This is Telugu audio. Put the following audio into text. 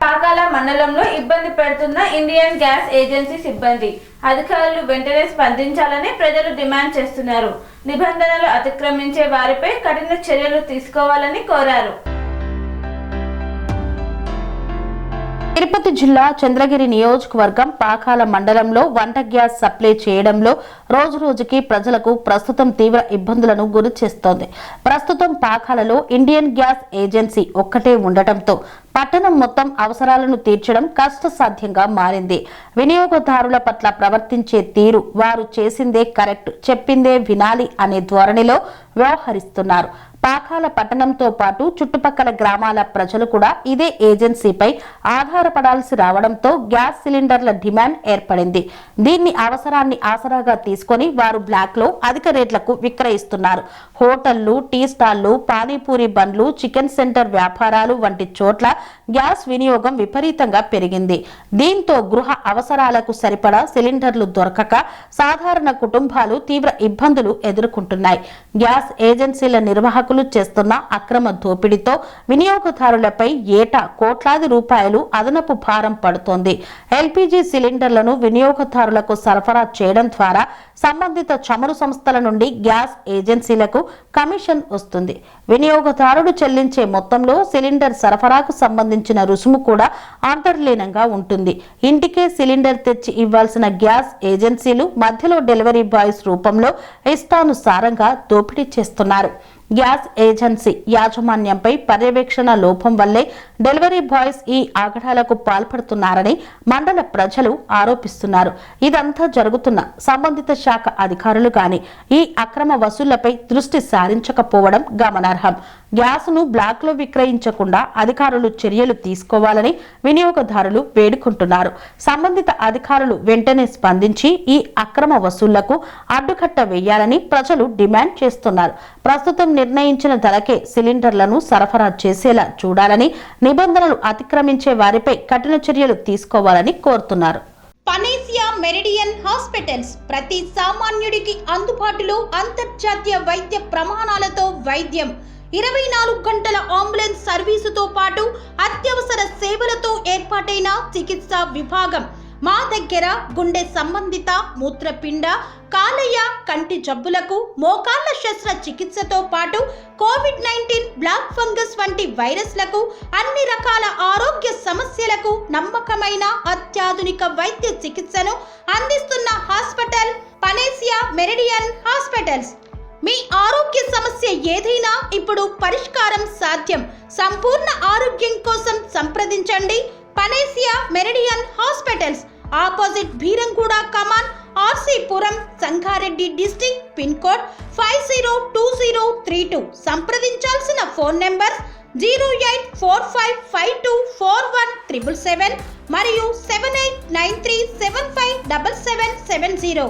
పాకాల మండలంలో ఇబ్బంది పెడుతున్న ఇండియన్ గ్యాస్ ఏజెన్సీ సిబ్బంది అధికారులు వెంటనే స్పందించాలని ప్రజలు డిమాండ్ చేస్తున్నారు. నిబంధనలు అతిక్రమించే వారిపై కఠిన చర్యలు తీసుకోవాలని కోరారు. తిరుపతి జిల్లా చంద్రగిరి నియోజకవర్గం పాకాల మండలంలో వంట గ్యాస్ సప్లై చేయడంలో రోజురోజుకి ప్రజలకు ప్రస్తుతం తీవ్ర ఇబ్బందులను గురిచేస్తోంది. ప్రస్తుతం పాకాలలో ఇండియన్ గ్యాస్ ఏజెన్సీ ఒక్కటే ఉండటంతో పట్టణం మొత్తం అవసరాలను తీర్చడం కష్టసాధ్యంగా మారింది. వినియోగదారుల పట్ల ప్రవర్తించే తీరు వారు చేసిందే కరెక్ట్, చెప్పిందే వినాలి అనే ధోరణిలో వ్యవహరిస్తున్నారు. పాకాల పట్టణంతో పాటు చుట్టుపక్కల గ్రామాల ప్రజలు కూడా ఇదే ఏజెన్సీపై ఆధారపడాల్సి రావడంతో గ్యాస్ సిలిండర్ల డిమాండ్ ఏర్పడింది. దీన్ని అవసరాన్ని ఆసరాగా తీసుకొని వారు బ్లాక్ లో అధిక రేట్లకు విక్రయిస్తున్నారు. హోటళ్లు, టీ స్టాళ్లు, పానీపూరి బండ్లు, చికెన్ సెంటర్ వ్యాపారాలు వంటి చోట్ల గ్యాస్ వినియోగం విపరీతంగా పెరిగింది. దీంతో గృహ అవసరాలకు సరిపడా సిలిండర్లు దొరకక సాధారణ కుటుంబాలు తీవ్ర ఇబ్బందులు ఎదుర్కొంటున్నాయి. గ్యాస్ ఏజెన్సీల నిర్వాహకులు చేస్తున్న అక్రమ దోపిడీతో వినియోగదారులపై ఏటా కోట్లాది రూపాయలు అదనపు భారం పడుతోంది. ఎల్పీజీ సిలిండర్లను వినియోగదారులకు సరఫరా చేయడం ద్వారా సంబంధిత చమురు సంస్థల నుండి గ్యాస్ ఏజెన్సీలకు కమిషన్ వస్తుంది. వినియోగదారుడు చెల్లించే మొత్తంలో సిలిండర్ సరఫరాకు సంబంధించిన రుసుము కూడా అంతర్లీనంగా ఉంటుంది. ఇంటికే సిలిండర్ తెచ్చి ఇవ్వాల్సిన గ్యాస్ ఏజెన్సీలు మధ్యలో డెలివరీ బాయ్స్ రూపంలో ఇష్టానుసారంగా దోపిడీ చేస్తున్నారు. గ్యాస్ ఏజెన్సీ యాజమాన్యంపై పర్యవేక్షణ లోపం వల్లే డెలివరీ బాయ్స్ ఈ ఆగడాలకు పాల్పడుతున్నారని మండల ప్రజలు ఆరోపిస్తున్నారు. ఇదంతా జరుగుతున్న సంబంధిత శాఖ అధికారులు గాని ఈ అక్రమ వసూళ్లపై దృష్టి సారించకపోవడం గమనార్హం. గ్యాస్ను బ్లాక్ లో విక్రయించకుండా అధికారులు చర్యలు తీసుకోవాలని వినియోగదారులు వేడుకుంటున్నారు. సంబంధిత అధికారులు వెంటనే స్పందించి ఈ అక్రమ వసూళ్లకు అడ్డుకట్ట వేయాలని ప్రజలు డిమాండ్ చేస్తున్నారు. ప్రస్తుతం నిర్ణయించిన ధరకే సిలిండర్లను సరఫరా చేసేలా చూడాలని, నిబంధనలు అతిక్రమించే వారిపై కఠిన చర్యలు తీసుకోవాలని కోరుతున్నారు. పనేసియా మెరిడియన్ హాస్పిటల్స్ ప్రతి సామాన్యుడికి అందుబాటులో అంతర్జాతీయ వైద్య ప్రమాణాలతో వైద్యం, 24 గంటల అంబులెన్స్ సర్వీసుతో పాటు అత్యవసర సేవలతో ఏర్పాటైన చికిత్సా విభాగం. మా దగ్గర గుండె సంబంధిత, మూత్రపిండ, కాలేయ, కంటి జబ్బులకు, మోకాళ్ల శస్త్రచికిత్సతో పాటు కోవిడ్-19, బ్లాక్ ఫంగస్ వంటి వైరస్లకు, అన్ని రకాల ఆరోగ్య సమస్యలకు నమ్మకమైన అత్యాధునిక వైద్య చికిత్సను అందిస్తున్న హాస్పిటల్ పనేసియా మెరిడియన్ హాస్పిటల్స్. మీ ఆరోగ్య సమస్య ఏదైనా ఇప్పుడు పరిష్కారం సాధ్యం. సంపూర్ణ ఆరోగ్యం కోసం సంప్రదించండి Panacea meridian hospitals. Opposite Beeramguda కమాన్, RC Puram, Sangareddy district. Pin code 502032. సంప్రదించాల్సిన ఫోన్ నెంబర్ 0845524177 మరియు 7893757770.